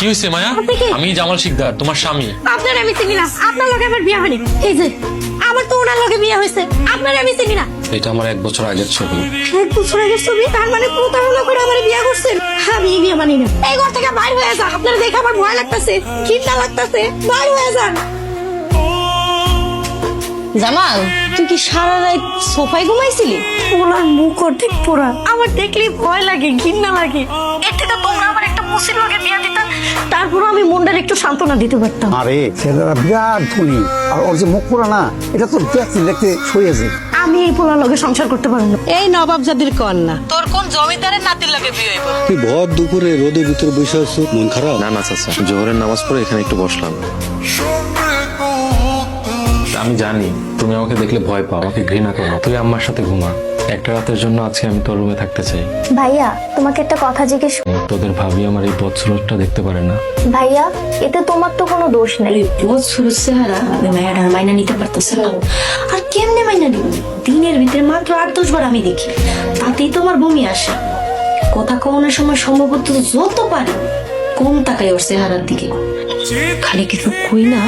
কি হয়েছে মায়া? আমি জামাল শিকদার, তোমার স্বামী। আপনার আমি চিনি না, আপনার লগে আমার বিয়ে হয়নি। এই যে আমার তো ওনার লগে বিয়ে হয়েছে, আপনার আমি চিনি না। এটা আমার 1 বছর আগের ছবি। 1 বছর আগের ছবি? তার মানে প্রতারণা করে আমার বিয়ে করছেন। আমি এই বিয়ে মানি না। এই ঘর থেকে বাইরে হয়ে যান, আপনার দেখে আমার ভয় লাগতেছে, ঘৃণা লাগতেছে। বাইরে হয়ে যান। জামাল, তুই কি সারা রাত সোফায় ঘুমাইছিলি? ওনার মুখ অর্ধেক পোড়া, আমার দেখলেই ভয় লাগে, ঘৃণা লাগে। এর থেকে তোমরা আমার একটা মুসির লগে বিয়ে দিতাম, তারপরও আমি মনটার একটু সান্ত্বনা দিতে পারতাম। আরে ছেলেরা বিরাট ধনী, আর ওর যে মুখ পোড়া না, এটা তো দেখতে দেখতে সইয়েছে। আমি এই পোলার লগে সংসার করতে পারবো না। এই নবাবজাদির কন্যা, তোর কোন জমিদারের নাতির লাগে বিয়ে হইব? তুই ভর দুপুরে রোদের ভিতরে বসে আছো, মন খারাপ? না না চাচা, জোহরের নামাজ পড়ে এখানে একটু বসলাম। আমি জানি তুমি আমাকে দেখলে ভয় পাও, আমাকে ঘৃণা করো। তুই আম্মার সাথে ঘুমা। একটা রাতের জন্য আজকে আমি তোর রুমে থাকতে চাই। ভাইয়া তোমাকে একটা কথা জিজ্ঞেস। তোদের ভাবি আমার এই বৎসরটা দেখতে পারে না। ভাইয়া এতে তোমার তো কোনো দোষ নেই। বহুত সুরজ চেহারা মেয়েটার মাইনা নিতে পারতেছে না। আর কেমনে মাইনা নিব? দিনের ভিতরে মাত্র 8-10 বার আমি দেখি, তাতেই তো আমার বমি আসে। কথা কওয়ানোর সময় সম্ভবত যত পারি কম তাকাই ওর চেহারার দিকে। খালি কিছু কই না,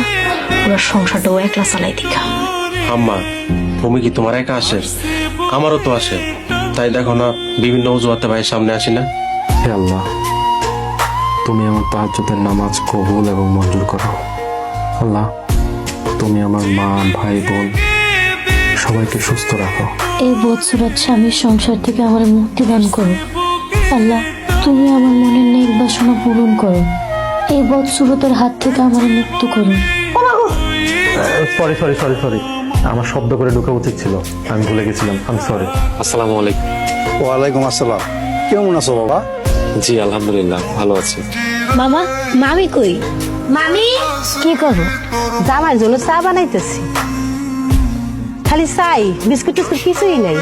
ওরা সংসারটাও একলা চালাই দেখা। আম্মা, তুমি কি তোমার একা আসে? আমারও তো আসে। তাই দেখো না, বিভিন্ন অজুহাতে ভাইয়ের সামনে আসি না। হে আল্লাহ, তুমি আমার তাহাজ্জুদের নামাজ কবুল এবং মঞ্জুর করো। আল্লাহ, তুমি আমার মা, ভাই, বোন সবাইকে সুস্থ রাখো। এই বৎসরাত স্বামীর সংসার থেকে আমার মুক্তি দান করো। আল্লাহ তুমি আমার মনের নেক বাসনা পূরণ করো। এই বৎসরতের হাত থেকে আমার মুক্ত করো। সরি আমার শব্দ করে ঢোকা উচিত ছিল, আমি ভুলে গেছিলাম। আমি সরি। আসসালামু আলাইকুম। ওয়ালাইকুম আসসালাম। কেমন আছো বাবা? জি আলহামদুলিল্লাহ, ভালো আছি। মামা, মামি কই? মামি কি করো? জামাই জন্য চা বানাইতেছি। খালি চাই, বিস্কুট টিস্কুট কিছুই নাই।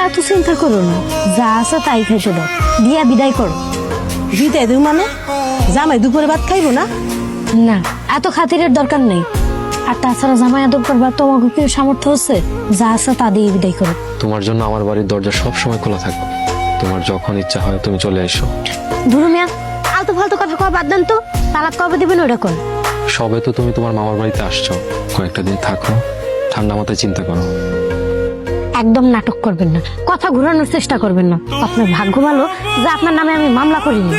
এত চিন্তা করো না, যা আছে তাই খাইতে দাও, দিয়া বিদায় করো। বিদায় দিও মানে? জামাই দুপুরে ভাত খাইবো না? না, এত খাতিরের দরকার নেই। আর তাছাড়া জামাই আদর করবার তোমাকে কেউ সামর্থ্য হচ্ছে? যা আছে তা দিয়ে বিদায় করো। তোমার জন্য আমার বাড়ির দরজা সব সময় খোলা থাকবে। তোমার যখন ইচ্ছা হয় তুমি চলে এসো। ধুরু মিয়া, আলতু ফালতু কথা কওয়া বাদ দেন তো। তালাক কবে দিবেন ওটা কোন? সবে তো তুমি তোমার মামার বাড়িতে আসছো, কয়েকটা দিন থাকো, ঠান্ডা মাথায় চিন্তা করো। একদম নাটক করবেন না, কথা ঘুরানোর চেষ্টা করবেন না। আপনার ভাগ্য ভালো যে আপনার নামে আমি মামলা করিনি।